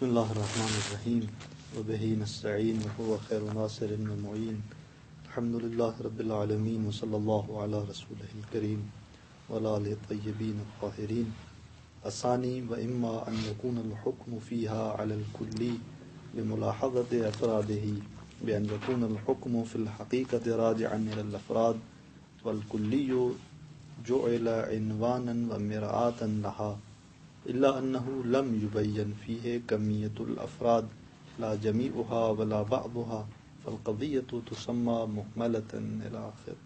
بسم اللہ الرحمن الرحیم وبہ نستعین وهو خیر ناصر ومعین الحمد للہ رب العالمین وصلی اللہ علی رسولہ الکریم وعلی آلہ الطیبین الطاہرین الثانی واما ان یکون الحکم فیہا علی الکلی بملاحظۃ افرادہ بان یکون الحکم فی الحقیقۃ راجعا الی الافراد والکلی جعل عنوانا ومرآۃ لہا الا انه لم يبين فيه كمية الافراد لا جميعها ولا بعضها فالقضية تسمى مهملة الى آخر۔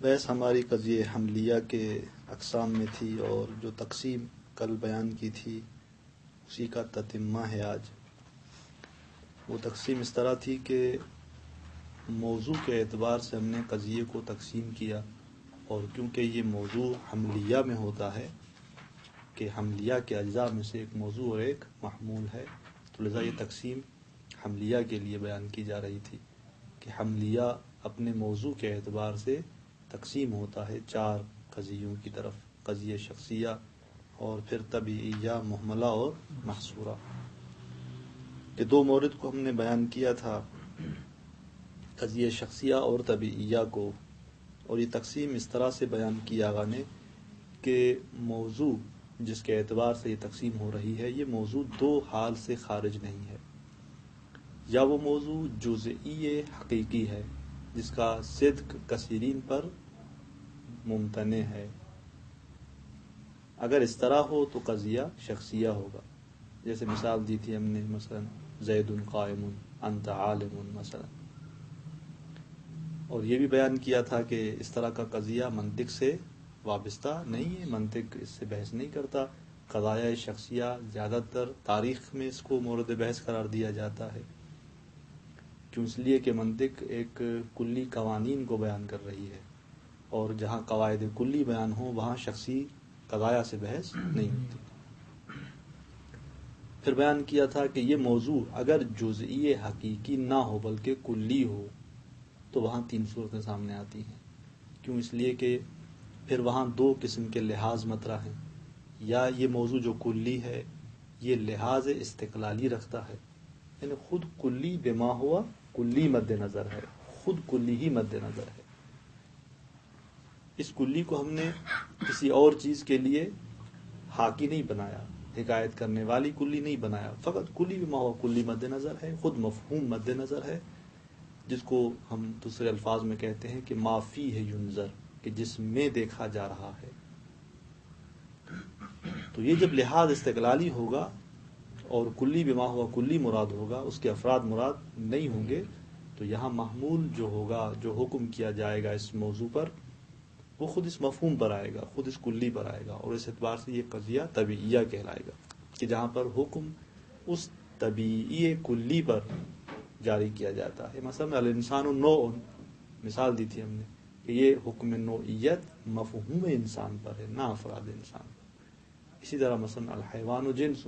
بحث ہماری قضیہ حملیہ کے اقسام میں تھی اور جو تقسیم کل بیان کی تھی اسی کا تتمہ ہے آج۔ وہ تقسیم اس طرح تھی کہ موضوع کے اعتبار سے ہم نے قضیے کو تقسیم کیا، اور کیونکہ یہ موضوع حملیہ میں ہوتا ہے کہ حملیہ کے اجزاء میں سے ایک موضوع اور ایک محمول ہے، تو لذا یہ تقسیم حملیہ کے لیے بیان کی جا رہی تھی کہ حملیہ اپنے موضوع کے اعتبار سے تقسیم ہوتا ہے چار قضیوں کی طرف، قضیہ شخصیہ اور پھر طبیعیہ، محملہ اور محصورہ، کہ دو مورد کو ہم نے بیان کیا تھا، قضیہ شخصیہ اور طبیعیہ کو، اور یہ تقسیم اس طرح سے بیان کی آقا نے کہ موضوع جس کے اعتبار سے یہ تقسیم ہو رہی ہے یہ موضوع دو حال سے خارج نہیں ہے، یا وہ موضوع جزئی حقیقی ہے جس کا صدق کثیرین پر ممتنع ہے۔ اگر اس طرح ہو تو قضیہ شخصیہ ہوگا، جیسے مثال دی تھی ہم نے، مثلا زید قائم انت عالم مثلا، اور یہ بھی بیان کیا تھا کہ اس طرح کا قضیہ منطق سے وابستہ نہیں ہے، منطق اس سے بحث نہیں کرتا۔ قضایہ شخصیہ زیادہ تر تاریخ میں اس کو مورد بحث قرار دیا جاتا ہے، کیوں؟ اس لیے کہ منطق ایک کلی قوانین کو بیان کر رہی ہے، اور جہاں قواعد کلی بیان ہوں وہاں شخصی قضایہ سے بحث نہیں ہوتی۔ پھر بیان کیا تھا کہ یہ موضوع اگر جزئی حقیقی نہ ہو بلکہ کلی ہو تو وہاں تین صورتیں سامنے آتی ہیں، کیوں؟ اس لیے کہ پھر وہاں دو قسم کے لحاظ مطرح ہیں، یا یہ موضوع جو کلی ہے یہ لحاظ استقلالی رکھتا ہے، یعنی خود کلی بما ہوا کلی مد نظر ہے، خود کلی ہی مد نظر ہے، اس کلی کو ہم نے کسی اور چیز کے لیے حاکی نہیں بنایا، حکایت کرنے والی کلی نہیں بنایا، فقط کلی بما ہوا کلی مد نظر ہے، خود مفہوم مد نظر ہے، جس کو ہم دوسرے الفاظ میں کہتے ہیں کہ ما فیہ ینظر، کہ جس میں دیکھا جا رہا ہے۔ تو یہ جب لحاظ استقلالی ہوگا اور کلی بما ہوا کلی مراد ہوگا، اس کے افراد مراد نہیں ہوں گے، تو یہاں محمول جو ہوگا، جو حکم کیا جائے گا اس موضوع پر، وہ خود اس مفہوم پر آئے گا، خود اس کلی پر آئے گا، اور اس اعتبار سے یہ قضیہ طبیعیہ کہلائے گا، کہ جہاں پر حکم اس طبیعی کلی پر جاری کیا جاتا ہے۔ مثلا الانسان نوع، مثال دی تھی ہم نے کہ یہ حکم نوعیت مفہوم انسان پر ہے، نہ افراد انسان پر۔ اسی طرح مثلا الحیوان جنس،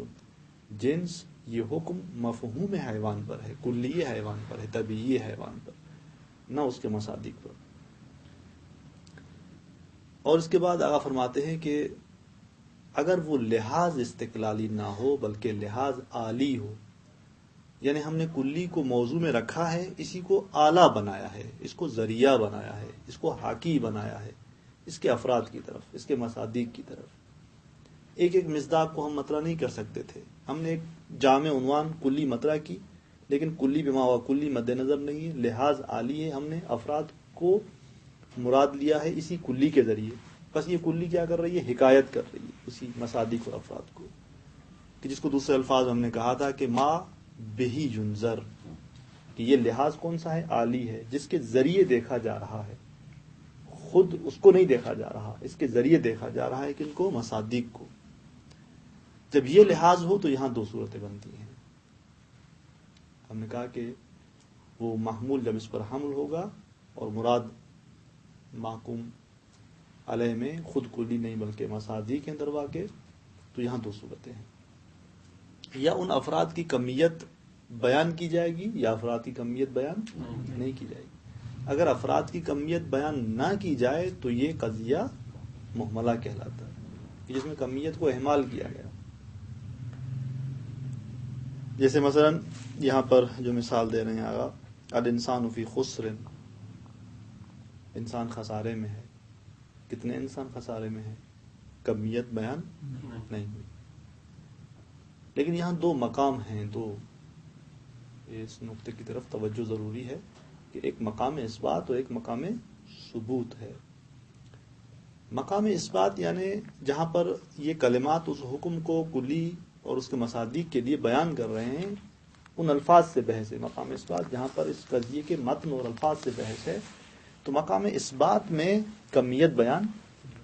جنس یہ حکم مفہوم حیوان پر ہے، کلی حیوان پر ہے، طبیعی حیوان پر، نہ اس کے مصادیق پر۔ اور اس کے بعد آقا فرماتے ہیں کہ اگر وہ لحاظ استقلالی نہ ہو بلکہ لحاظ عالی ہو، یعنی ہم نے کلی کو موضوع میں رکھا ہے، اسی کو اعلیٰ بنایا ہے، اس کو ذریعہ بنایا ہے، اس کو حاکی بنایا ہے اس کے افراد کی طرف، اس کے مصادیق کی طرف۔ ایک ایک مصداق کو ہم مطرح نہیں کر سکتے تھے، ہم نے ایک جامع عنوان کلی مطرح کی، لیکن کلی بما ہوا کلی مد نظر نہیں ہے، لحاظ عالی ہے، ہم نے افراد کو مراد لیا ہے اسی کلی کے ذریعے، بس یہ کلی کیا کر رہی ہے؟ حکایت کر رہی ہے اسی مصادیق اور افراد کو، کہ جس کو دوسرے الفاظ ہم نے کہا تھا کہ ما بہی ینظر، کہ یہ لحاظ کون سا ہے؟ عالی ہے، جس کے ذریعے دیکھا جا رہا ہے، خود اس کو نہیں دیکھا جا رہا، اس کے ذریعے دیکھا جا رہا ہے، کن کو؟ مصادیق کو۔ جب یہ لحاظ ہو تو یہاں دو صورتیں بنتی ہیں۔ ہم نے کہا کہ وہ محمول جب اس پر حمل ہوگا اور مراد محکوم علیہ میں خود کلی نہیں بلکہ مصادیق ہیں در واقع، تو یہاں دو صورتیں ہیں، یا ان افراد کی کمیت بیان کی جائے گی یا افراد کی کمیت بیان نہیں کی جائے گی۔ اگر افراد کی کمیت بیان نہ کی جائے تو یہ قضیہ محملہ کہلاتا ہے، جس میں کمیت کو اہمال کیا گیا، جیسے مثلا یہاں پر جو مثال دے رہے ہیں آگا، الانسان فی خسر، انسان خسارے میں ہے. کتنے انسان خسارے میں ہے؟ کمیت بیان نہیں ہوئی. لیکن یہاں دو مقام ہیں، دو، اس نقطے کی طرف توجہ ضروری ہے کہ ایک مقام اثبات اور ایک مقام ثبوت ہے. مقام اثبات یعنی جہاں پر یہ کلمات اس حکم کو کلی اور اس کے مصادیق کے لیے بیان کر رہے ہیں، ان الفاظ سے بحث ہے. مقام اثبات جہاں پر اس قضیے کے متن اور الفاظ سے بحث ہے، تو مقام اثبات میں کمیت بیان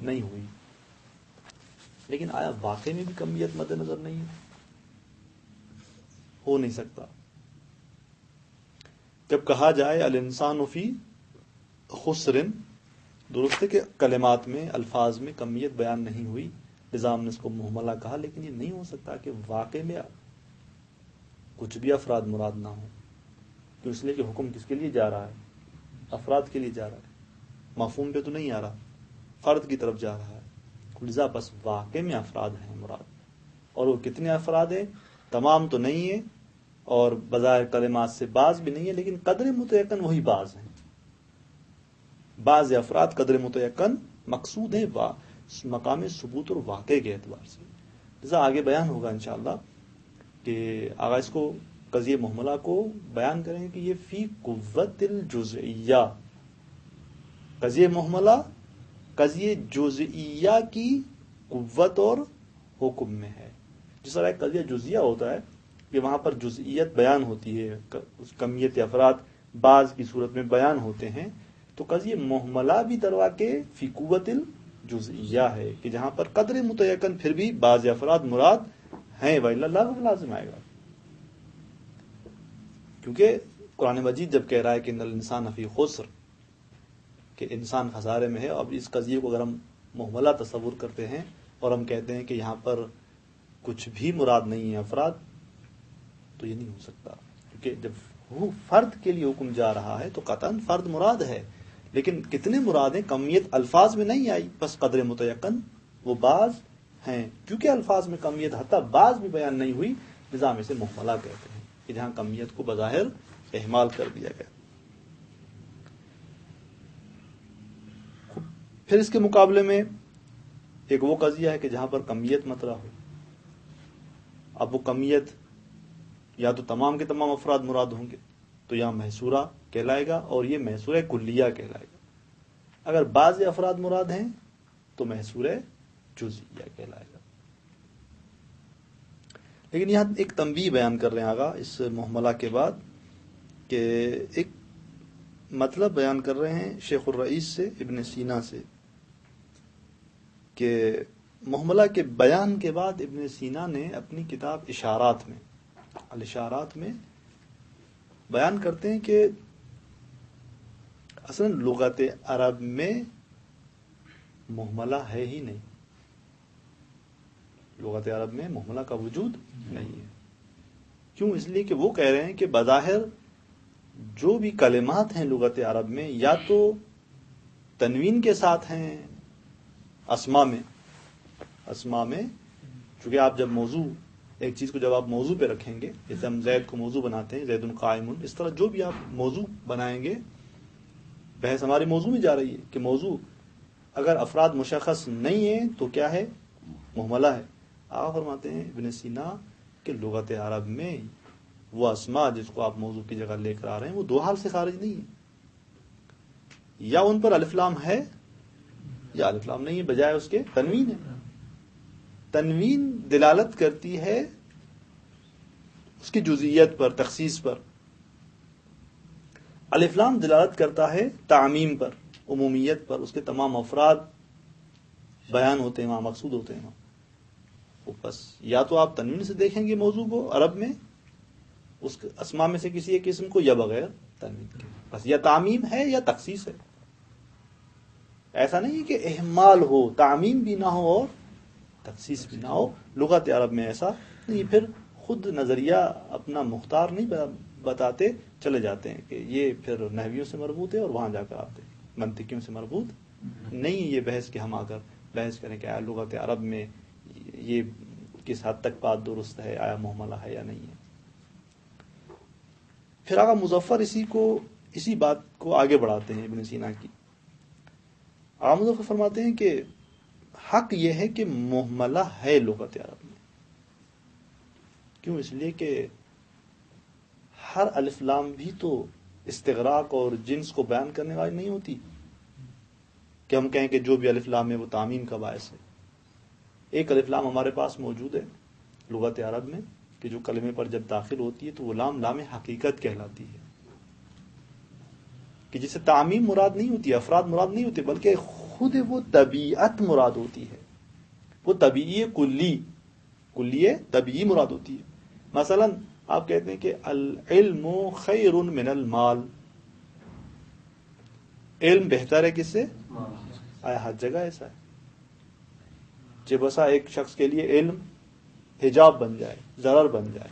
نہیں ہوئی. لیکن آیا واقع میں بھی کمیت مد نظر نہیں ہے؟ ہو نہیں سکتا. جب کہا جائے الانسان فی خسر، درست ہے کہ کلمات میں، الفاظ میں کمیت بیان نہیں ہوئی، نظام نے اس کو مہملہ کہا. لیکن یہ نہیں ہو سکتا کہ واقع میں کچھ بھی افراد مراد نہ ہوں. کیوں؟ اس لیے کہ حکم کس کے لیے جا رہا ہے؟ افراد کے لیے جا رہا ہے. مفہوم پہ تو نہیں آ رہا، فرد کی طرف جا رہا ہے. لذا بس واقع میں افراد ہیں مراد. اور وہ کتنے افراد ہیں؟ تمام تو نہیں ہے، اور بظاہر کلمات سے بعض بھی نہیں ہے، لیکن قدر متیقن وہی بعض ہیں. بعض افراد قدر متیقن مقصود ہیں مقام ثبوت اور واقع کے اعتبار سے. لذا آگے بیان ہوگا انشاءاللہ کہ آغا اس کو قضیہ محملہ کو بیان کریں کہ یہ فی قوت الجزئیہ، قضیہ محملہ قضیہ جزئیہ کی قوت اور حکم میں ہے. جس طرح قضیہ جزئیہ ہوتا ہے کہ وہاں پر جزئیت بیان ہوتی ہے، کمیت افراد بعض کی صورت میں بیان ہوتے ہیں، تو قضیہ محملہ بھی دروا کے فی قوت الجزئیہ ہے کہ جہاں پر قدر متیقن پھر بھی بعض افراد مراد ہیں، وَإِلَّا اللَّهُ لازم آئے گا. کیونکہ قرآن مجید جب کہہ رہا ہے کہ ان الانسان فی خسر، کہ انسان خسارے میں ہے، اب اس قضیے کو اگر ہم محملہ تصور کرتے ہیں اور ہم کہتے ہیں کہ یہاں پر کچھ بھی مراد نہیں ہے افراد، تو یہ نہیں ہو سکتا. کیونکہ جب وہ فرد کے لیے حکم جا رہا ہے تو قطعاً فرد مراد ہے، لیکن کتنے مراد ہیں؟ کمیت الفاظ میں نہیں آئی، بس قدر متیقن وہ بعض ہیں. کیونکہ الفاظ میں کمیت حتیٰ بعض بھی بیان نہیں ہوئی، نظام اسے محملہ کہتے ہیں کہ جہاں کمیت کو بظاہر اہمال کر دیا گیا. پھر اس کے مقابلے میں ایک وہ قضیہ ہے کہ جہاں پر کمیت مطرح ہو. اب وہ کمیت یا تو تمام کے تمام افراد مراد ہوں گے تو یہاں محصورہ کہلائے گا، اور یہ محصورہ کلیہ کہلائے گا. اگر بعض افراد مراد ہیں تو محصورہ جزئیہ کہلائے گا. لیکن یہاں ایک تنبیہ بیان کر رہے ہیں آگا اس محملہ کے بعد، کہ ایک مطلب بیان کر رہے ہیں شیخ الرئیس سے، ابن سینا سے، کہ محملہ کے بیان کے بعد ابن سینا نے اپنی کتاب اشارات میں، الاشارات میں بیان کرتے ہیں کہ اصلا لغت عرب میں محملہ ہے ہی نہیں. لغت عرب میں محملہ کا وجود نہیں ہے. کیوں؟ اس لیے کہ وہ کہہ رہے ہیں کہ بظاہر جو بھی کلمات ہیں لغت عرب میں یا تو تنوین کے ساتھ ہیں اسما میں، چونکہ آپ جب موضوع ایک چیز کو جب آپ موضوع پہ رکھیں گے، جیسے ہم زید کو موضوع بناتے ہیں، زید قائم، اس طرح جو بھی آپ موضوع بنائیں گے، بحث ہماری موضوع میں جا رہی ہے کہ موضوع اگر افراد مشخص نہیں ہیں تو کیا ہے؟ محملہ ہے. آپ فرماتے ہیں ابن سینا کہ لغت عرب میں وہ اسما جس کو آپ موضوع کی جگہ لے کر آ رہے ہیں وہ دو حال سے خارج نہیں ہے، یا ان پر الف لام ہے یا الف لام نہیں ہے، بجائے اس کے تنوین ہے. تنوین دلالت کرتی ہے اس کی جزئیت پر، تخصیص پر. الف لام دلالت کرتا ہے تعمیم پر، عمومیت پر، اس کے تمام افراد بیان ہوتے ہیں وہاں، مقصود ہوتے ہیں وہاں. بس یا تو آپ تنوین سے دیکھیں گے موضوع کو عرب میں، اس اسما میں سے کسی ایک قسم کو، یا بغیر تنوین کے. بس یا تعمیم ہے یا تخصیص ہے. ایسا نہیں کہ اہمال ہو، تعمیم بھی نہ ہو اور تخصیص بھی نہ ہو. لغت عرب میں ایسا نہیں. پھر خود نظریہ اپنا مختار نہیں بتاتے، چلے جاتے ہیں کہ یہ پھر نحویوں سے مربوط ہے اور وہاں جا کر آتے ہیں منطقیوں سے مربوط نہیں. یہ بحث کہ ہم آ کر بحث کریں کہ آیا لغت عرب میں یہ کس حد تک بات درست ہے، آیا محملہ ہے یا نہیں ہے. پھر آقا مظفر اسی بات کو آگے بڑھاتے ہیں ابن سینا کی. آقا مظفر فرماتے ہیں کہ حق یہ ہے کہ محملہ ہے لغت عرب میں. کیوں؟ اس لیے کہ ہر الف لام بھی تو استغراق اور جنس کو بیان کرنے والی نہیں ہوتی کہ ہم کہیں کہ جو بھی الف لام ہے وہ تعمیم کا باعث ہے. ایک الف لام ہمارے پاس موجود ہے لغت عرب میں کہ جو کلمے پر جب داخل ہوتی ہے تو وہ لام لام حقیقت کہلاتی ہے، کہ جسے تعمیم مراد نہیں ہوتی، افراد مراد نہیں ہوتے، بلکہ خود وہ طبیعت مراد ہوتی ہے. وہ طبیعی کلی طبیعی مراد ہوتی ہے. مثلا آپ کہتے ہیں کہ العلم خیر من المال، علم بہتر ہے کس سے؟ آیا ہر جگہ ایسا ہے؟ جب بسا ایک شخص کے لیے علم حجاب بن جائے، ضرر بن جائے،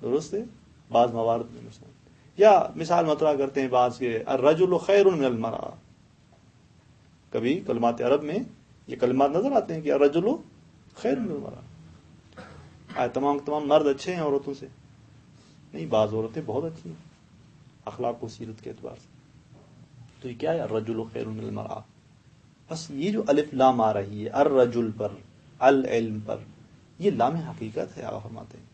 درست ہے بعض موارد میں. مثلا یا مثال مطرح کرتے ہیں بعض کے الرجل خیر من المرأة. کبھی کلمات عرب میں یہ کلمات نظر آتے ہیں کہ الرجل خیر من المرأة. تمام مرد اچھے ہیں عورتوں سے؟ نہیں، بعض عورتیں بہت اچھی ہیں اخلاق و سیرت کے اعتبار سے. تو یہ کیا ہے؟ الرجل خیر من المرأة. بس یہ جو الف لام آ رہی ہے الرجل پر، العلم پر، یہ لام حقیقت ہے. آپ فرماتے ہیں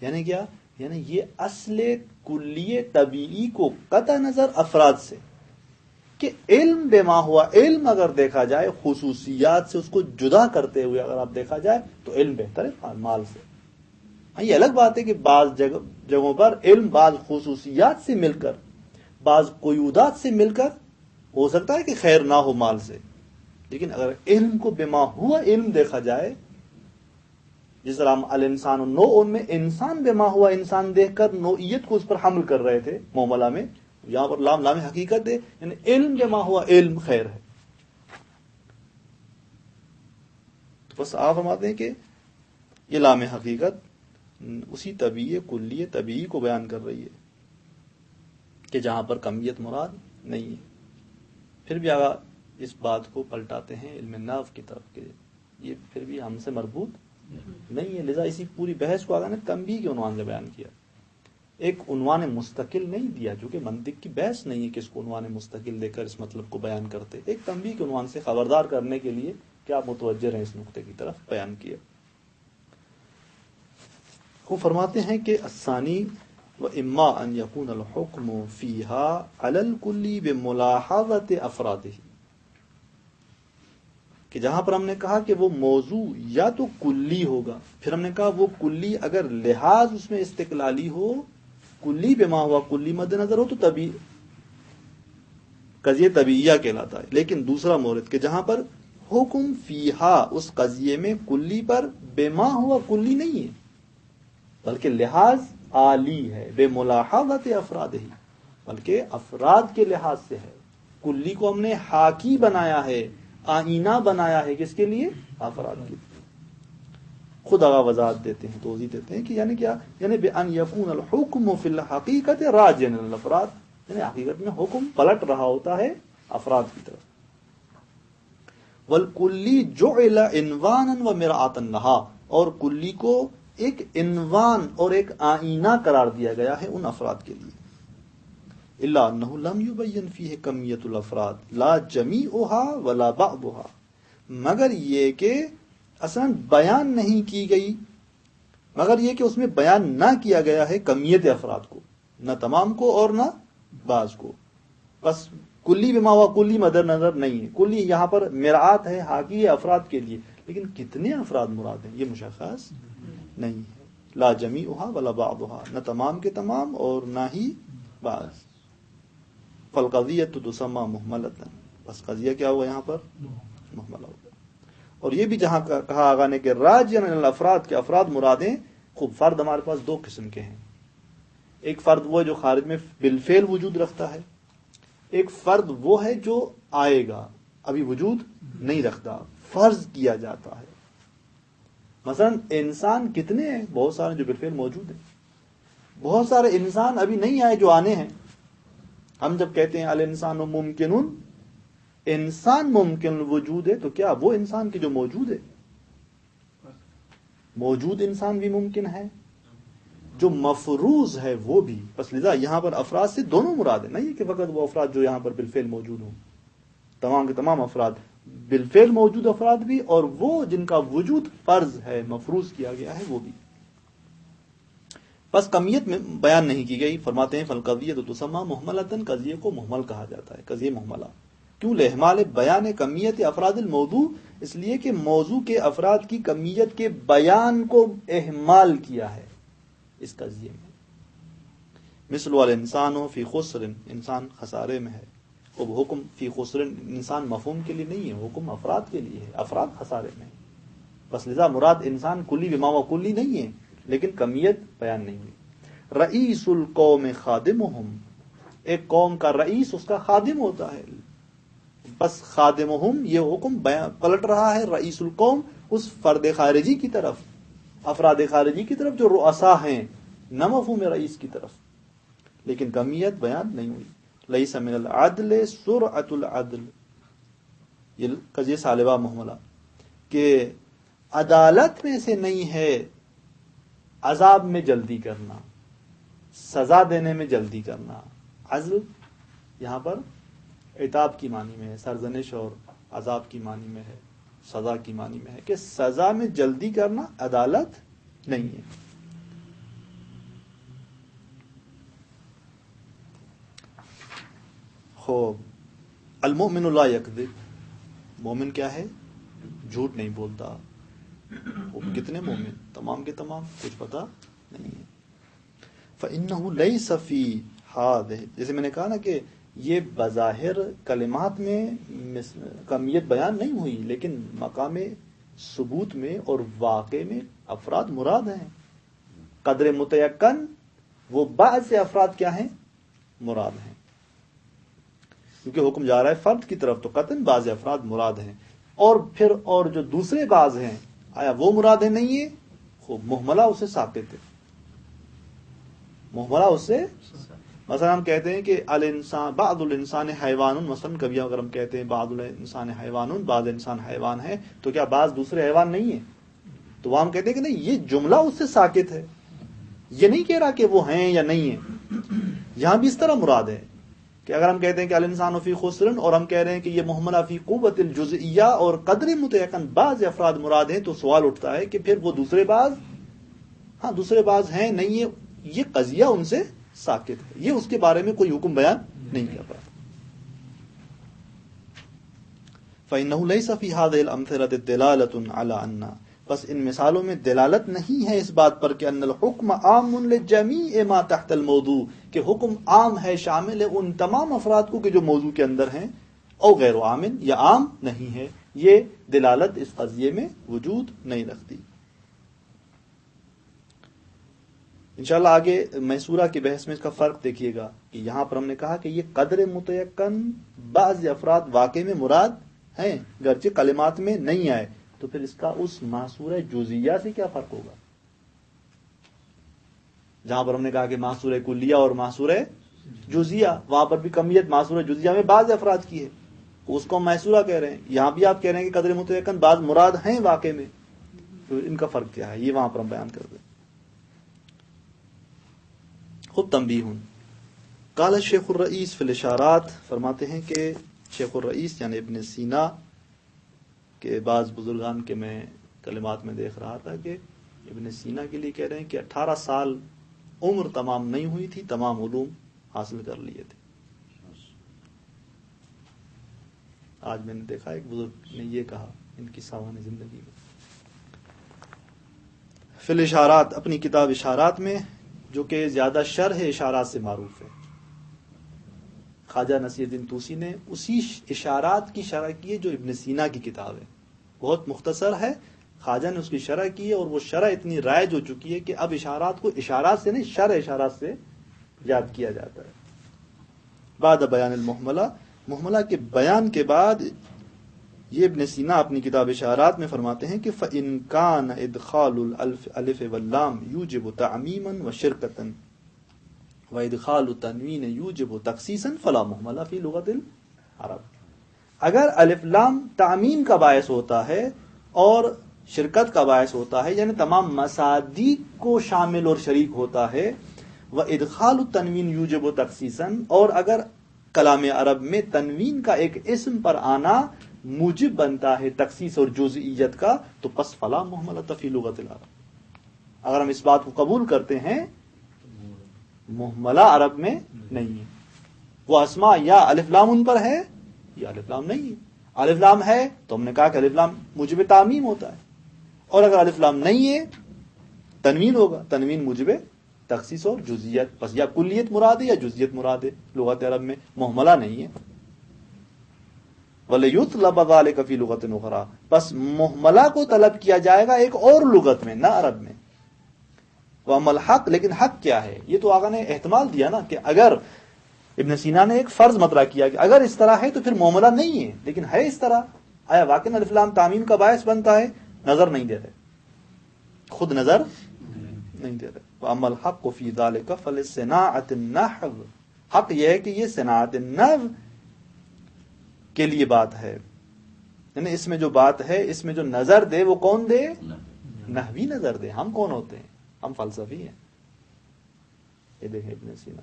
یعنی کیا؟ یعنی یہ اصل کلی طبیعی کو قطع نظر افراد سے، کہ علم بما ہوا، علم اگر دیکھا جائے خصوصیات سے اس کو جدا کرتے ہوئے اگر آپ دیکھا جائے تو علم بہتر ہے مال سے. یہ الگ بات ہے کہ بعض جگہوں پر علم بعض خصوصیات سے مل کر، بعض قیودات سے مل کر ہو سکتا ہے کہ خیر نہ ہو مال سے، لیکن اگر علم کو بما ہوا علم دیکھا جائے، جس طرح ہم الانسان نوع میں انسان بما ہوا انسان دیکھ کر نوعیت کو اس پر حمل کر رہے تھے معاملہ میں، یہاں پر لام لام حقیقت ہے، یعنی علم بما ہوا علم خیر ہے. تو بس آپ فرماتے ہیں کہ یہ لام حقیقت اسی طبیعی کو بیان کر رہی ہے کہ جہاں پر کمیت مراد نہیں ہے. پھر بھی آگا اس بات کو پلٹاتے ہیں علم نحو کی طرف کہ یہ پھر بھی ہم سے مربوط نہیں ہے. لذا اسی پوری بحث کو آگا نے تنبیہ کے عنوان سے بیان کیا، ایک عنوان مستقل نہیں دیا، جو کہ منطق کی بحث نہیں ہے کہ اس کو عنوان مستقل دے کر اس مطلب کو بیان کرتے. ایک تنبیہ کے عنوان سے خبردار کرنے کے لیے کہ آپ متوجہ رہیں اس نقطے کی طرف بیان کیا. وہ فرماتے ہیں کہ الثانی وَإِمَّا أَنْ يَكُونَ الْحُكْمُ فِيهَا عَلَى الْكُلِّ بِمُلَاحَظَةِ أَفْرَادِهِ، کہ جہاں پر ہم نے کہا کہ وہ موضوع یا تو کلی ہوگا، پھر ہم نے کہا وہ کلی اگر لحاظ اس میں استقلالی ہو، کلی بما ہوا کلی مد نظر ہو، تو قضیہ طبیعیہ کہلاتا ہے. لیکن دوسرا مورد کہ جہاں پر حکم فیہا اس قضیے میں کلی پر بما ہوا کلی نہیں ہے بلکہ لحاظ عالی ہے، بے ملاحظت افراد ہی، بلکہ افراد کے لحاظ سے ہے. کلی کو ہم نے حاکی بنایا ہے، آئینہ بنایا ہے، کس کے لیے؟ افراد کے لیے. خود آگا وضاحت دیتے ہیں، توضیح دیتے ہیں کہ یعنی کیا؟ یعنی بأن یکون الحکم فی الحقیقت راجعا الی الافراد، یعنی حقیقت میں حکم پلٹ رہا ہوتا ہے افراد کی طرف. والکلی جعل عنوانا ومرآتا لہا، اور کلی کو ایک عنوان اور ایک آئینہ قرار دیا گیا ہے ان افراد کے لیے. الا انه لم يبين فيه کمیت الافراد لا جمیعها ولا بعضها، مگر یہ کہ اصلا بیان نہیں کی گئی، مگر یہ کہ اس میں بیان نہ کیا گیا ہے کمیت افراد کو، نہ تمام کو اور نہ بعض کو. بس کلی بما ہوا کلی مد نظر نہیں ہے، کلی یہاں پر مرآت ہے، حاکی ہے افراد کے لیے، لیکن کتنے افراد مراد ہیں یہ مشخص نہیں ہے. لا جمیعها ولا بعضها، نہ تمام کے تمام اور نہ ہی بعض. فالقضیۃ تسمى محملۃ، بس قضیہ کیا ہوا یہاں پر؟ محملہ ہوگا. اور یہ بھی جہاں کہا آگا نے کہ راجعا الی الافراد کے افراد مرادیں، خوب فرد ہمارے پاس دو قسم کے ہیں. ایک فرد وہ ہے جو خارج میں بالفعل وجود رکھتا ہے، ایک فرد وہ ہے جو آئے گا ابھی وجود نہیں رکھتا، فرض کیا جاتا ہے. مثلا انسان کتنے ہیں؟ بہت سارے جو بالفعل موجود ہیں، بہت سارے انسان ابھی نہیں آئے جو آنے ہیں. ہم جب کہتے ہیں الانسان ممکن، انسان ممکن وجود ہے، تو کیا وہ انسان کی جو موجود ہے؟ موجود انسان بھی ممکن ہے، جو مفروض ہے وہ بھی. بس لذا یہاں پر افراد سے دونوں مراد ہیں، نہیں کہ فقط وہ افراد جو یہاں پر بالفعل موجود ہوں، تمام کے تمام افراد، بالفعل موجود افراد بھی، اور وہ جن کا وجود فرض ہے، مفروض کیا گیا ہے، وہ بھی. بس کمیت میں بیان نہیں کی گئی. فرماتے ہیں فالقضیۃ تسمى محملۃ، قضیے کو محمل کہا جاتا ہے، قضیہ محملہ. کیوں؟ لاحمال بیان کمیت افراد الموضوع، اس لیے کہ موضوع کے افراد کی کمیت کے بیان کو اہمال کیا ہے اس قضیے میں. مثل والانسان فی خسر، انسان خسارے میں ہے. اب حکم فی خسر انسان مفہوم کے لیے نہیں ہے، حکم افراد کے لیے ہے، افراد خسارے میں ہے. بس لذا مراد انسان کلی بما و کلی نہیں ہے، لیکن کمیت بیان نہیں ہوئی. رئیس القوم خادمہم، ایک قوم کا رئیس اس کا خادم ہوتا ہے. بس خادمہم یہ حکم پلٹ رہا ہے رئیس القوم اس فرد خارجی کی طرف، افراد خارجی کی طرف جو رؤسا ہیں، نہ مفہوم رئیس کی طرف. لیکن کمیت بیان نہیں ہوئی. لیس من العدل سرعت العدل، یہ قضیہ سالبہ محملہ، کہ عدالت میں سے نہیں ہے عذاب میں جلدی کرنا، سزا دینے میں جلدی کرنا. عزل یہاں پر عتاب کی معنی میں ہے، سرزنش اور عذاب کی معنی میں ہے، سزا کی معنی میں ہے، کہ سزا میں جلدی کرنا عدالت نہیں ہے. خوب المؤمن لا یکذب، مومن کیا ہے؟ جھوٹ نہیں بولتا. کتنے مومن؟ تمام کے تمام، کچھ پتہ نہیں ہے. فإنه ليس في هذه، جیسے میں نے کہا نا کہ یہ بظاہر کلمات میں کمیت بیان نہیں ہوئی، لیکن مقام ثبوت میں اور واقع میں افراد مراد ہیں. قدر متیقن وہ بعض سے افراد کیا ہیں؟ مراد ہیں. کیونکہ حکم جا رہا ہے فرد کی طرف، تو قطعاً بعض افراد مراد ہیں. اور پھر اور جو دوسرے بعض ہیں، آیا وہ مراد ہے؟ نہیں ہے. خوب محملہ اسے ساقط ہے، محملہ اس سے. مثلا ہم کہتے ہیں کہ الانسان بعض الانسان حیوان، مثلا کبھی اگر ہم کہتے ہیں بعض الانسان حیوان، بعض انسان حیوان ہے، تو کیا بعض دوسرے حیوان نہیں ہیں؟ تو وہ ہم کہتے ہیں کہ نہیں، یہ جملہ اس سے ساقط ہے، یہ نہیں کہہ رہا کہ وہ ہیں یا نہیں ہیں. یہاں بھی اس طرح مراد ہے کہ اگر ہم کہتے ہیں کہ الانسان فی خسر، اور ہم کہہ رہے ہیں کہ یہ محملہ فی قوت الجزئیہ اور قدر متیقن بعض افراد مراد ہیں، تو سوال اٹھتا ہے کہ پھر وہ دوسرے بعض، ہاں دوسرے بعض ہیں نہیں ہے، یہ قضیہ ان سے ساقط ہے، یہ اس کے بارے میں کوئی حکم بیان نہیں کر رہا. فإنه ليس في هذه الأمثلة دلالة على أن، بس ان مثالوں میں دلالت نہیں ہے اس بات پر کہ ان الحکم عام لجمیع ما تحت الموضوع، کہ حکم عام ہے، شامل ہے ان تمام افراد کو کہ جو موضوع کے اندر ہیں، او غیر عام، یا عام نہیں ہے. یہ دلالت اس قضیے میں وجود نہیں رکھتی. انشاءاللہ آگے میسورہ کی بحث میں اس کا فرق دیکھیے گا کہ یہاں پر ہم نے کہا کہ یہ قدر متیقن بعض افراد واقع میں مراد ہیں، گرچہ کلمات میں نہیں آئے. تو پھر اس کا اس محصورہ جزیہ سے کیا فرق ہوگا؟ جہاں پر ہم نے کہا کہ محصورہ کلیہ اور محصورہ جزیہ، وہاں پر بھی کمیت محصورہ جزیہ میں بعض افراد کی ہے، اس کو ہم محصورہ کہہ رہے ہیں. یہاں بھی آپ کہہ رہے ہیں کہ قدر متیقن بعض مراد ہیں واقع میں، تو ان کا فرق کیا ہے؟ یہ وہاں پر ہم بیان کر دیں. خود تنبیہ قال الشیخ الرئیس فی الاشارات، فرماتے ہیں کہ شیخ الرئیس یعنی ابن سینا کے بعض بزرگان کے میں کلمات میں دیکھ رہا تھا کہ ابن سینا کے لیے کہہ رہے ہیں کہ 18 سال عمر تمام نہیں ہوئی تھی، تمام علوم حاصل کر لیے تھے. آج میں نے دیکھا ایک بزرگ نے یہ کہا ان کی ساوان زندگی میں. فی الاشارات، اپنی کتاب اشارات میں، جو کہ زیادہ شرح اشارات سے معروف ہے. خواجہ نصیر الدین طوسی نے اسی اشارات کی شرح کی ہے جو ابن سینا کی کتاب ہے، بہت مختصر ہے. خواجہ نے اس کی شرح کی ہے، اور وہ شرح اتنی رائج ہو چکی ہے کہ اب اشارات کو اشارات سے نہیں، شرح اشارات سے یاد کیا جاتا ہے. بعد بیان المحملہ، محملہ کے بیان کے بعد یہ ابن سینا اپنی کتاب اشارات میں فرماتے ہیں کہ فَإِن كَانَ إِدْخَالُ الْأَلِفِ وَاللَّامِ يُوجِبُ تَعْمِيمًا وَشِرْكَةً وَإِدْخَالُ التَّنْوِينِ يُوجِبُ تَخْصِيصًا فَلَا مُحْمَلَ فِي لُغَةِ الْعَرَبِ. اگر الف لام تعمیم کا باعث ہوتا ہے اور شرکت کا باعث ہوتا ہے، یعنی تمام مصادیق کو شامل اور شریک ہوتا ہے. وَإِدْخَالُ التَّنْوِينِ يُوجِبُ تَخْصِيصًا، اور اگر کلام عرب میں تنوین کا ایک اسم پر آنا موجب بنتا ہے تخصیص اور جزئیت کا، تو پس فلا محملۃ فی لغت العرب. اگر ہم اس بات کو قبول کرتے ہیں محملہ عرب میں نہیں ہے. وہ اسماء یا الف لام ان پر ہے یا الف لام نہیں ہے. الف لام ہے تو ہم نے کہا کہ الف لام موجب تعمیم ہوتا ہے، اور اگر الف لام نہیں ہے تنوین ہوگا، تنوین موجب تخصیص اور جزئیت. بس یا کلیت مراد ہے یا جزئیت مراد ہے. لغت عرب میں محملہ نہیں ہے. وَلَيُطْلَبَ ذَلِكَ فِي لُغَةٍ أُخْرَى، بس محملہ کو طلب کیا جائے گا ایک اور لغت میں، نہ عرب میں. وَأَمَّا الْحَقُّ، لیکن حق کیا ہے؟ یہ تو آقا نے احتمال دیا نا کہ اگر ابن سینا نے ایک فرض مطرح کیا کہ اگر اس طرح ہے تو پھر محملہ نہیں ہے، لیکن ہے اس طرح، آیا واقعی الف لام تعمیم کا باعث بنتا ہے؟ نظر نہیں دے رہے، خود نظر نہیں دے رہے. وَأَمَّا الْحَقُّ فِي ذَلِكَ فَلِصِّنَاعَةِ النَّحْوِ، حق یہ ہے کہ یہ صناعت النحو کے لیے بات ہے، یعنی اس میں جو بات ہے، اس میں جو نظر دے وہ کون دے؟ نحوی نظر دے. ہم کون ہوتے ہیں؟ ہم فلسفی ہیں. یہ دیکھیں ابن سینا،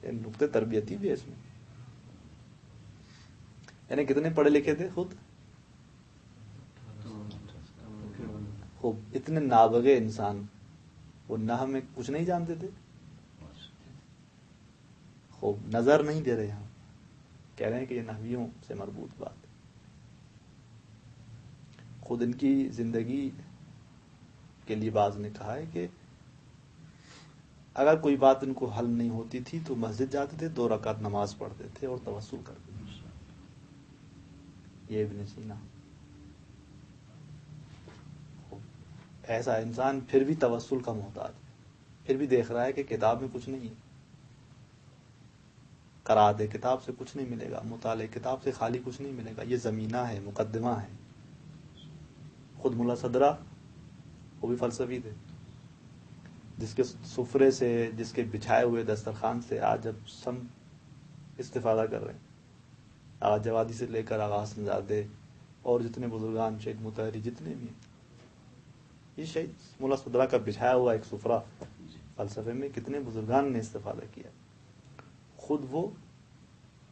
یہ نقطے تربیتی بھی ہے اس میں. یعنی کتنے پڑھے لکھے تھے خود؟ خوب. اتنے نابغے انسان وہ نحو میں کچھ نہیں جانتے تھے. خوب نظر نہیں دے رہے. ہم کہہ رہے ہیں کہ یہ نحویوں سے مربوط بات ہے. خود ان کی زندگی کے لیے بعض نے کہا ہے کہ اگر کوئی بات ان کو حل نہیں ہوتی تھی تو مسجد جاتے تھے، 2 رکعت نماز پڑھتے تھے اور توسل کرتے تھے. یہ ابن سینا ایسا انسان پھر بھی توسل کا محتاج، پھر بھی دیکھ رہا ہے کہ کتاب میں کچھ نہیں ہے، قرأت کتاب سے کچھ نہیں ملے گا، مطالعہ کتاب سے خالی کچھ نہیں ملے گا. یہ زمینہ ہے، مقدمہ ہے. خود ملا صدرہ وہ بھی فلسفی تھے، جس کے سفرے سے، جس کے بچھائے ہوئے دسترخوان سے آج جب سم استفادہ کر رہے ہیں. آغا جوادی سے لے کر آغا حسن زادے اور جتنے بزرگان، شہید مطہری جتنے بھی ہیں، یہ شہید ملا صدرہ کا بچھایا ہوا ایک سفرہ فلسفے میں کتنے بزرگان نے استفادہ کیا. خود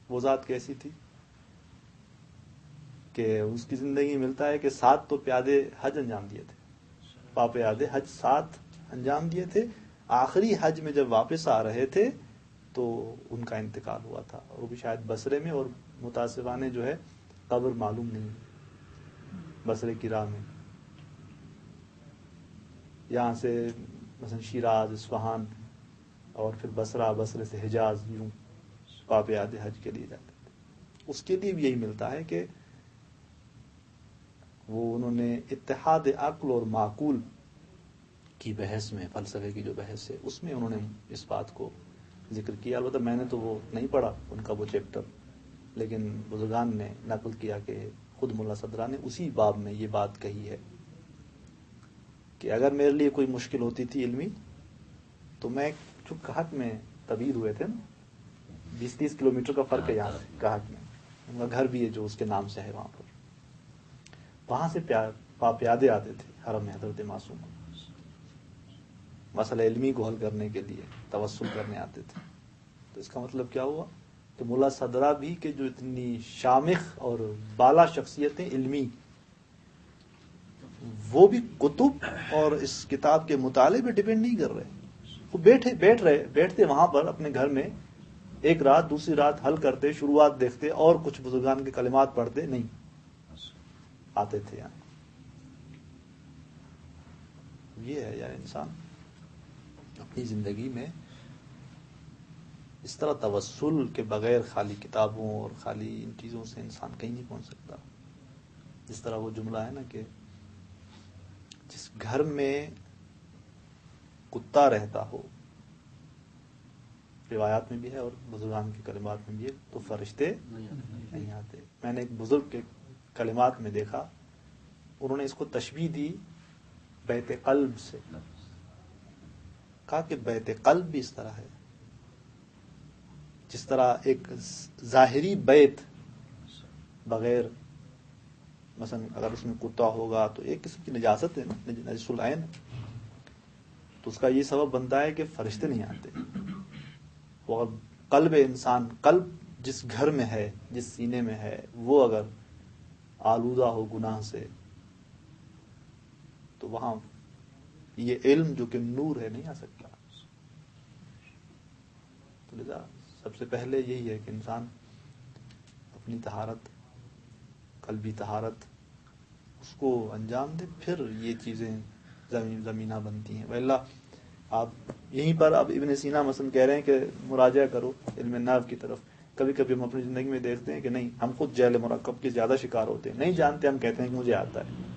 وہ ذات کیسی تھی کہ اس کی زندگی میں ملتا ہے کہ 7 تو پیادے حج انجام دیے تھے، پیادے حج 7 انجام دیے تھے. آخری حج میں جب واپس آ رہے تھے تو ان کا انتقال ہوا تھا، اور وہ بھی شاید بصرے میں، اور متاسفانہ جو ہے قبر معلوم نہیں. بصرے کی راہ میں، یہاں سے مثلا شیراز، اصفہان اور پھر بصرہ، بصرے سے حجاز، یوں پیادے حج کے لیے جاتے تھے. اس کے لیے بھی یہی ملتا ہے کہ وہ انہوں نے اتحاد عقل اور معقول کی بحث میں، فلسفے کی جو بحث ہے اس میں انہوں نے اس بات کو ذکر کیا. البتہ میں نے تو وہ نہیں پڑھا ان کا وہ چیپٹر، لیکن بزرگان نے نقل کیا کہ خود ملا صدرہ نے اسی باب میں یہ بات کہی ہے کہ اگر میرے لیے کوئی مشکل ہوتی تھی علمی تو میں، جو کہت میں طبیب ہوئے تھے نا، 20-30 کلومیٹر کا فرق ہے یہاں سے کہت میں، ان کا گھر بھی ہے جو اس کے نام سے ہے وہاں پر، وہاں سے پیادے آتے تھے حرم حضرت معصوم، مسئلہ علمی کو حل کرنے کے لیے توسل کرنے آتے تھے. تو اس کا مطلب کیا ہوا کہ ملا صدرہ بھی کہ جو اتنی شامخ اور بالا شخصیتیں علمی، وہ بھی کتب اور اس کتاب کے مطالعے پہ ڈیپینڈ نہیں کر رہے. وہ بیٹھتے وہاں پر اپنے گھر میں، ایک رات دوسری رات حل کرتے، شروعات دیکھتے اور کچھ بزرگان کے کلمات پڑھتے، نہیں آتے تھے. یہاں یہ ہے یار، انسان اپنی زندگی میں اس طرح توسل کے بغیر خالی کتابوں اور خالی ان چیزوں سے انسان کہیں نہیں پہنچ سکتا. جس طرح وہ جملہ ہے نا کہ جس گھر میں کتا رہتا ہو، روایات میں بھی ہے اور بزرگان کے کلمات میں بھی ہے، تو فرشتے نہیں آتے. میں نے ایک بزرگ کے کلمات میں دیکھا، انہوں نے اس کو تشبیہ دی بیت قلب سے، کہا کہ بیت قلب بھی اس طرح ہے جس طرح ایک ظاہری بیت بغیر مثلا اگر اس میں کتا ہوگا تو ایک قسم کی نجاست ہے نا، نجس العین، تو اس کا یہ سبب بنتا ہے کہ فرشتے نہیں آتے. اور قلب انسان، قلب جس گھر میں ہے، جس سینے میں ہے، وہ اگر آلودہ ہو گناہ سے تو وہاں یہ علم جو کہ نور ہے نہیں آ سکتا. تو لذا سب سے پہلے یہی ہے کہ انسان اپنی طہارت، قلبی طہارت اس کو انجام دے، پھر یہ چیزیں زمینہ بنتی ہیں. وَإِلَّا آپ یہیں پر اب ابن سینا مثلا کہہ رہے ہیں کہ مراجعہ کرو علم نحو کی طرف. کبھی کبھی ہم اپنی زندگی میں دیکھتے ہیں کہ نہیں، ہم خود جہل مرکب کے زیادہ شکار ہوتے ہیں. نہیں جانتے، ہم کہتے ہیں کہ مجھے آتا ہے.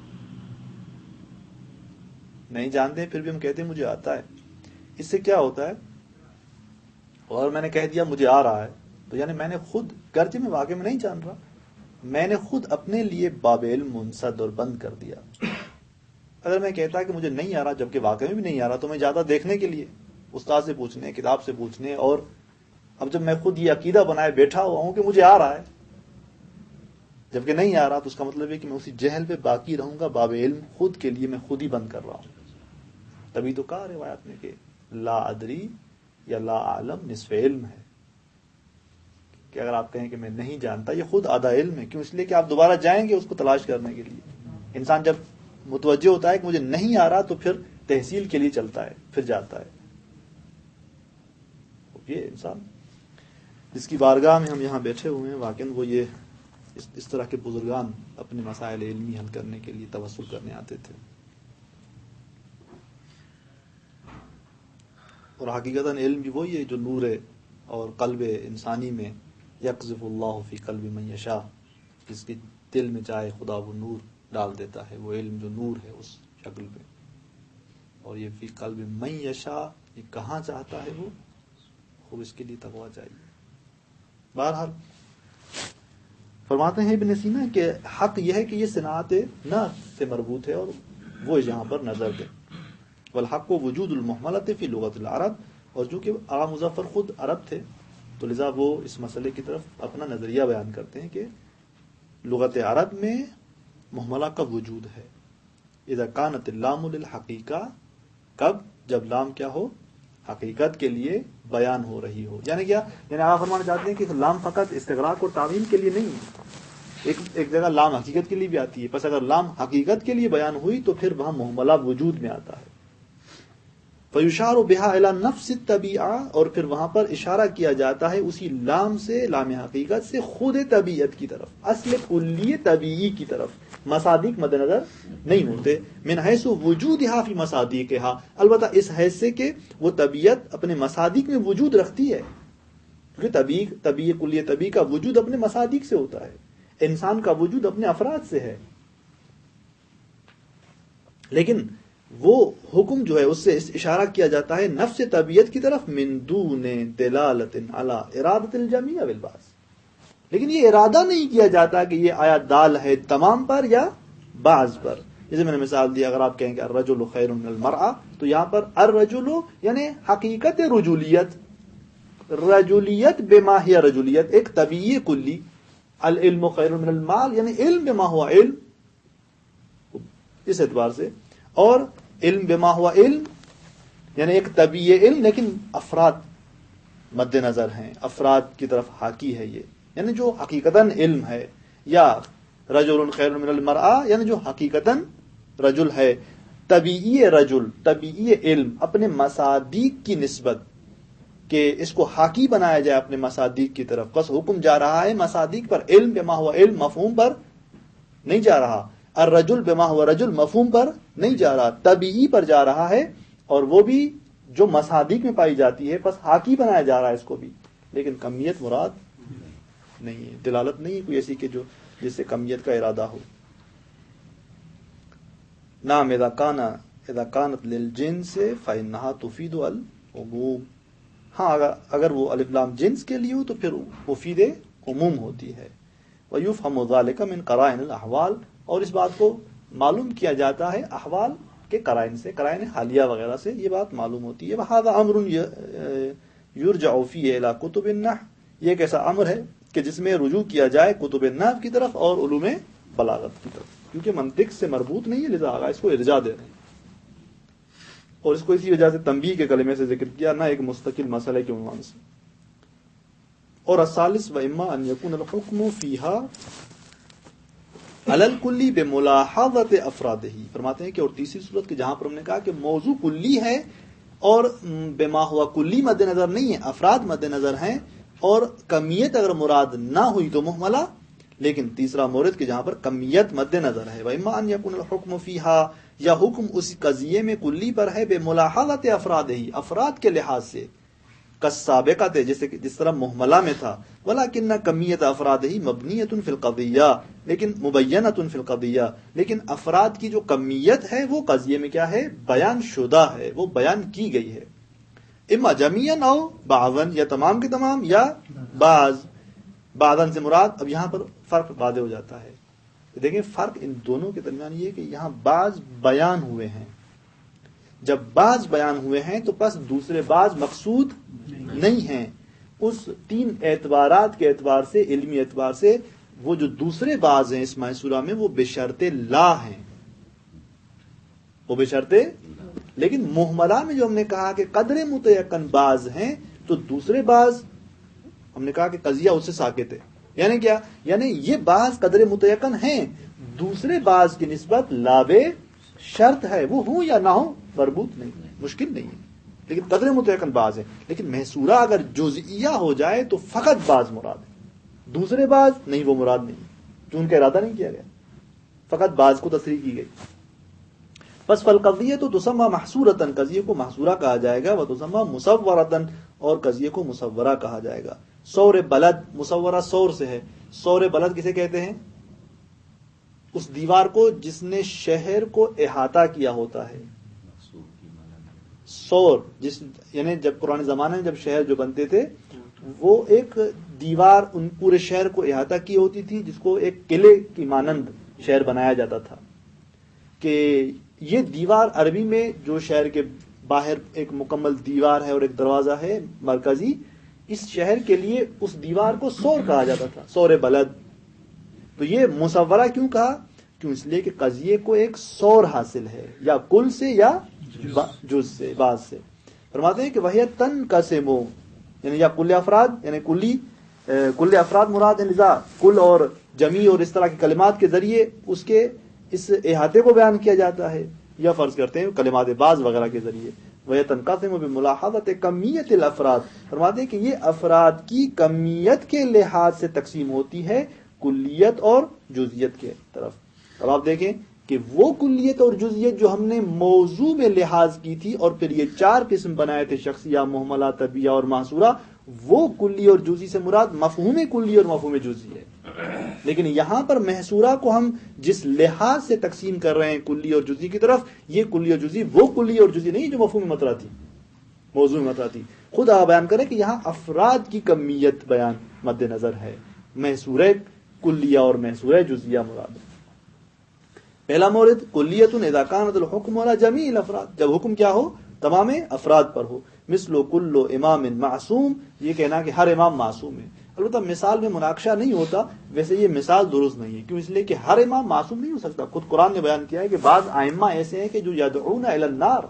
نہیں جانتے پھر بھی ہم کہتے ہیں مجھے آتا ہے. اس سے کیا ہوتا ہے؟ اور میں نے کہہ دیا مجھے آ رہا ہے تو یعنی میں نے خود، گرچہ میں واقع میں نہیں جان رہا، میں نے خود اپنے لیے باب علم منسد اور بند کر دیا. اگر میں کہتا کہ مجھے نہیں آ رہا جبکہ واقع میں بھی نہیں آ رہا، تو میں جاتا دیکھنے کے لیے، استاد سے پوچھنے، کتاب سے پوچھنے. اور اب جب میں خود یہ عقیدہ بنائے بیٹھا ہوا ہوں کہ مجھے آ رہا ہے جبکہ نہیں آ رہا، تو اس کا مطلب ہے کہ میں اسی جہل پہ باقی رہوں گا. باب علم خود کے لیے میں خود ہی بند کر رہا ہوں. تبھی تو کہا روایت میں کہ لا ادری یا لا عالم نصف علم ہے، کہ اگر آپ کہیں کہ میں نہیں جانتا، یہ خود آدھا علم ہے. کیوں؟ اس لیے کہ آپ دوبارہ جائیں گے اس کو تلاش کرنے کے لیے. انسان جب متوجہ ہوتا ہے کہ مجھے نہیں آ رہا تو پھر تحصیل کے لیے چلتا ہے، پھر جاتا ہے. یہ انسان جس کی بارگاہ میں ہم یہاں بیٹھے ہوئے ہیں، واقعاً وہ یہ اس طرح کے بزرگان اپنے مسائل علمی حل کرنے کے لیے توسل کرنے آتے تھے. اور حقیقتاً علم بھی وہی ہے جو نور ہے، اور قلب انسانی میں یقذف اللہ فی قلب من یشاء، جس کے دل میں چاہے خدا وہ نور ڈال دیتا ہے. وہ علم جو نور ہے اس شکل پہ. اور یہ فی قلب من یشاء، یہ کہاں چاہتا ہے وہ، خوب اس کے لیے تقویٰ چاہیے. بہرحال فرماتے ہیں ابن سینا کہ حق یہ ہے کہ یہ صنعت نفس سے مربوط ہے، اور وہ یہاں پر نظر دے. والحق وجود المحملۃ فی لغت العرب، اور جو کہ آغا مظفر خود عرب تھے تو لذا وہ اس مسئلے کی طرف اپنا نظریہ بیان کرتے ہیں کہ لغت عرب میں محملہ کا وجود ہے. اذا کانت اللام للحقیقہ، کب؟ جب لام کیا ہو؟ حقیقت کے لیے بیان ہو رہی ہو. یعنی کیا؟ یعنی آپ فرمانا چاہتے ہیں کہ لام فقط استغراق اور تعمیم کے لیے نہیں ہے، ایک جگہ لام حقیقت کے لیے بھی آتی ہے. پس اگر لام حقیقت کے لیے بیان ہوئی تو پھر وہاں محملہ وجود میں آتا ہے. فَيُشَارُ بِهَا إِلَى نَفْسِ الطَّبِيعَةِ، اور پھر وہاں پر اشارہ کیا جاتا ہے اسی لام سے، لام حقیقت سے، خود طبیعت کی طرف، اصل کلی طبیعی کی طرف. مصادیق مد نظر نہیں ہوتے. من حیث وجودها فی مصادیقها، البتہ اس حیث سے کہ وہ طبیعت اپنے مصادیق میں وجود رکھتی ہے، کیونکہ طبیعی کلی طبیعی کا وجود اپنے مصادیق سے ہوتا ہے، انسان کا وجود اپنے افراد سے ہے. لیکن وہ حکم جو ہے اس سے اشارہ کیا جاتا ہے نفس طبیعت کی طرف، من دون دلالت علی ارادۃ الجمیع بالبعض. لیکن یہ ارادہ نہیں کیا جاتا کہ یہ آیا دال ہے تمام پر یا بعض پر. جیسے میں نے مثال دیا، اگر آپ کہیں کہ الرجل خیر من المرأہ، تو یہاں پر الرجل یعنی حقیقت رجولیت بما ہی رجولیت، ایک طبیعی کلی. العلم خیر من المال یعنی علم بما ہوا علم، اس اعتبار سے. اور علم بما ہوا علم یعنی ایک طبیعی علم، لیکن افراد مد نظر ہیں، افراد کی طرف حاکی ہے یہ، یعنی جو حقیقتاً علم ہے. یا رجل خیر من المرأہ یعنی جو حقیقتاً رجل ہے. طبیعی رجل، طبیعی علم اپنے مصادیق کی نسبت کہ اس کو حاکی بنایا جائے اپنے مصادیق کی طرف، بس حکم جا رہا ہے مصادیق پر. علم بما ہوا علم مفہوم پر نہیں جا رہا، الرجل بما ہوا رجل مفہوم پر نہیں جا رہا، طبیعی پر جا رہا ہے. اور وہ بھی جو مصادیق میں پائی جاتی ہے، بس حاکی بنایا جا رہا ہے اس کو بھی. لیکن کمیت مراد نہیں ہے، دلالت نہیں ہے کوئی ایسی کہ جو جس سے کمیت کا ارادہ ہو. نام اذا کانت للجنس فانها تفید العموم. ہاں اگر وہ الف لام جنس کے لیے ہو تو پھر مفید عموم ہوتی ہے. ویفهم ذلك من قرائن الاحوال، اور اس بات کو معلوم کیا جاتا ہے احوال کے قرائن سے، قرائن حالیہ وغیرہ سے یہ بات معلوم ہوتی ہے. وهذا امر یرجع فیہ الی کتب النحو، یہ ایک ایسا امر ہے کہ جس میں رجوع کیا جائے کتب النحو کی طرف اور علوم بلاغت کی طرف، کیونکہ منطق سے مربوط نہیں ہے لذا آگاہ اس کو ارجاء دے رہے ہیں، اور اس کو اسی وجہ سے تنبیہ کے کلمے سے ذکر کیا، نہ ایک مستقل مسئلے کے عنوان سے۔ اور الثالث واما ان یکون الحکم فیہا علی الکلی بملاحظۃ افرادہ، فرماتے ہیں کہ اور تیسری صورت کہ جہاں پر ہم نے کہا کہ موضوع کلی ہے اور بما ہوا کلی مد نظر نہیں ہے، افراد مد نظر ہیں، اور کمیت اگر مراد نہ ہوئی تو محملہ، لیکن تیسرا مورد کہ جہاں پر کمیت مد نظر ہے، وَإِمَّا أَن يَكُونَ الْحُكْمُ فِيهَا، یا حکم اس قضیے میں کلی پر ہے بملاحظۃ افرادہ، افراد کے لحاظ سے، کالسابقۃ جس طرح محملہ میں تھا، ولیکن کمیت افرادہ مبنیۃ فی القضیہ، لیکن مبینۃ فی القضیہ، لیکن افراد کی جو کمیت ہے وہ قضیے میں کیا ہے، بیان شدہ ہے، وہ بیان کی گئی ہے، اما جمیعاً او بعضاً، یا تمام کے تمام یا بعض، بعضاً سے مراد اب یہاں پر فرق واضح ہو جاتا ہے۔ دیکھیں فرق ان دونوں کے درمیان یہ ہے کہ یہاں بعض بیان ہوئے ہیں، جب بعض بیان ہوئے ہیں تو پس دوسرے بعض مقصود نہیں ہیں، اس تین اعتبارات کے اعتبار سے، علمی اعتبار سے وہ جو دوسرے بعض ہیں اس ماہ سورہ میں وہ بشرط لا ہیں، وہ بشرط، لیکن محملہ میں جو ہم نے کہا کہ قدر متیقن بعض ہیں تو دوسرے بعض ہم نے کہا کہ قضیہ اس سے ساکت ہے، یعنی کیا، یعنی یہ بعض قدر متیقن ہیں، دوسرے بعض کی نسبت لابے شرط ہے، وہ ہوں یا نہ ہوں مربوط نہیں، مشکل نہیں ہے، لیکن قدر متیقن بعض ہے، لیکن محصورہ اگر جزئیہ ہو جائے تو فقط بعض مراد ہے، دوسرے بعض نہیں، وہ مراد نہیں، جو ان کا ارادہ نہیں کیا گیا، فقط بعض کو تصریح کی گئی۔ پس فالقضیہ تو تسمى محصورۃ، قضیے کو محصورہ کہا جائے گا، وتسمى مصورۃ، اور قضیے کو مصورہ کہا جائے گا۔ سور بلد، مصورہ سور سے ہے، سور بلد کسے کہتے ہیں، اس دیوار کو جس نے شہر کو احاطہ کیا ہوتا ہے، سور جس، یعنی جب پرانے زمانے میں جب شہر جو بنتے تھے وہ ایک دیوار ان پورے شہر کو احاطہ کی ہوتی تھی، جس کو ایک قلعے کی مانند شہر بنایا جاتا تھا، کہ یہ دیوار عربی میں جو شہر کے باہر ایک مکمل دیوار ہے اور ایک دروازہ ہے مرکزی، اس شہر کے لیے اس دیوار کو سور کہا جاتا تھا، سور بلد۔ تو یہ مصورہ کیوں کہا، کیوں، اس لیے کہ قضیے کو ایک سور حاصل ہے، یا کل سے یا جز سے، بعض سے۔ فرماتے ہیں کہ وہی تنقسم، یعنی یا کل افراد، یعنی کل افراد مراد ہے، لذا کل اور جمی اور اس طرح کے کلمات کے ذریعے اس کے اس احاطے کو بیان کیا جاتا ہے، یا فرض کرتے ہیں کلمات بعض وغیرہ کے ذریعے۔ وہی تنقسم بملاحظۃ کمیت الافراد، فرماتے ہیں کہ یہ افراد کی کمیت کے لحاظ سے تقسیم ہوتی ہے کلیت اور جزئیت کے طرف۔ اب آپ دیکھیں کہ وہ کلیت اور جزئیت جو ہم نے موضوع میں لحاظ کی تھی اور پھر یہ چار قسم بنائے تھے، شخصیہ، محملہ، طبیعہ اور محصورہ، وہ کلی اور جزئی سے مراد مفہوم کلی اور مفہوم جزئی ہے، لیکن یہاں پر محصورہ کو ہم جس لحاظ سے تقسیم کر رہے ہیں کلی اور جزئی کی طرف، یہ کلی اور جزئی وہ کلی اور جزئی نہیں جو مفہوم مطرح تھی، موضوع مطرح تھی۔ خود آپ بیان کریں کہ یہاں افراد کی کمیت بیان مد نظر ہے، محصورہ کلیہ اور محصورہ جزئیہ مراد ہے۔ پہلا مورد کلیۃ اذا کانت الحکم علی جمیع الافراد، جب حکم کیا ہو، تمام افراد پر ہو، مثل کل امام معصوم، یہ کہنا کہ ہر امام معصوم ہے۔ البتہ مثال میں مناقشہ نہیں ہوتا، ویسے یہ مثال درست نہیں ہے، کیوں، اس لیے کہ ہر امام معصوم نہیں ہو سکتا۔ خود قرآن نے بیان کیا ہے کہ بعض ائمہ ایسے ہیں کہ جو یدعون الی النار،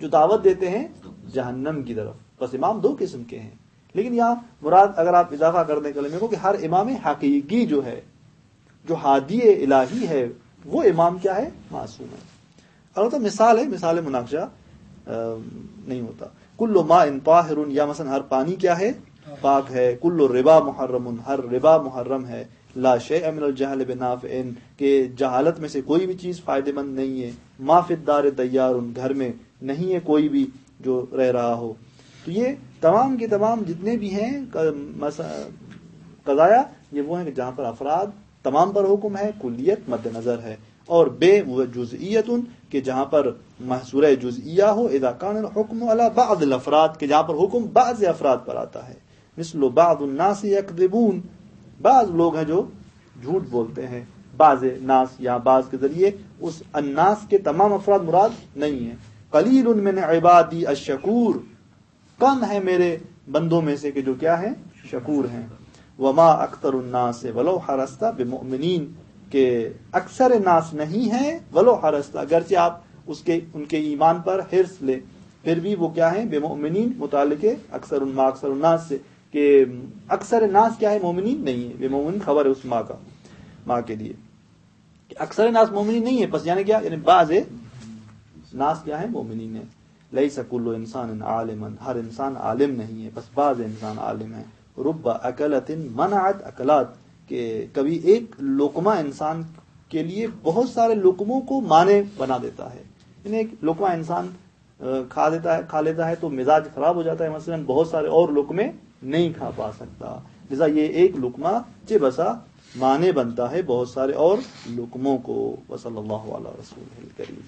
جو دعوت دیتے ہیں جہنم کی طرف، بس امام دو قسم کے ہیں، لیکن یہاں مراد اگر آپ اضافہ کر دیں کلمے کو کہ ہر امام حقیقی جو ہے، جو ہادی الہی ہے، وہ امام کیا ہے، معصوم ہے۔ البتہ مثال ہے، مثال مناقشہ نہیں ہوتا۔ کل ماء طاہر، یا مثلا ہر پانی کیا ہے، پاک ہے۔ کل ربا محرم، ہر ربا محرم ہے۔ لا شیء من الجہل بنافع، کہ جہالت میں سے کوئی بھی چیز فائدہ مند نہیں ہے۔ ما فی الدار دیار، گھر میں نہیں ہے کوئی بھی جو رہ رہا ہو۔ تو یہ تمام کے تمام جتنے بھی ہیں قضایا، یہ وہ ہیں کہ جہاں پر افراد تمام پر حکم ہے، کلیت مد نظر ہے، اور بے جزئیت، کہ جہاں پر محصورہ جزئیہ ہو، اذا کان الحکم علی بعض الافراد، کہ جہاں پر حکم بعض افراد پر آتا ہے، مثل بعض الناس یکذبون، بعض لوگ ہیں جو جھوٹ بولتے ہیں، بعض ناس یا بعض کے ذریعے اس الناس کے تمام افراد مراد نہیں ہیں۔ قلیل من عبادی الشکور، کم ہے میرے بندوں میں سے کہ جو کیا ہیں، شکور ہیں۔ وما اکثر الناس ولو حرصت بمؤمنین، کہ اکثر ناس نہیں ہے ولو حرست، اگرچہ آپ ان کے ایمان پر حرص لے پھر بھی وہ کیا ہیں بے مومنین، متعلق اکثر الناس سے کہ اکثر ناس کیا ہے مومنین نہیں ہے، بے مومنین خبر ہے اس ماں کے لیے کہ اکثر ناس مومنین نہیں ہے، پس یعنی کیا، یعنی بعض ناس کیا ہے مومنین ہے. لیس کل انسان عالما، ہر انسان عالم نہیں ہے، بس بعض انسان عالم ہے. رب اکلت منعت اکلات، کہ کبھی ایک لقمہ انسان کے لیے بہت سارے لقموں کو مانے بنا دیتا ہے. یعنی ایک لقمہ انسان کھا لیتا ہے تو مزاج خراب ہو جاتا ہے، مثلا بہت سارے اور لقمے نہیں کھا پا سکتا، لذا یہ ایک لقمہ چہ بسا مانے بنتا ہے بہت سارے اور لقموں کو. وصلی اللہ علی رسول الکریم.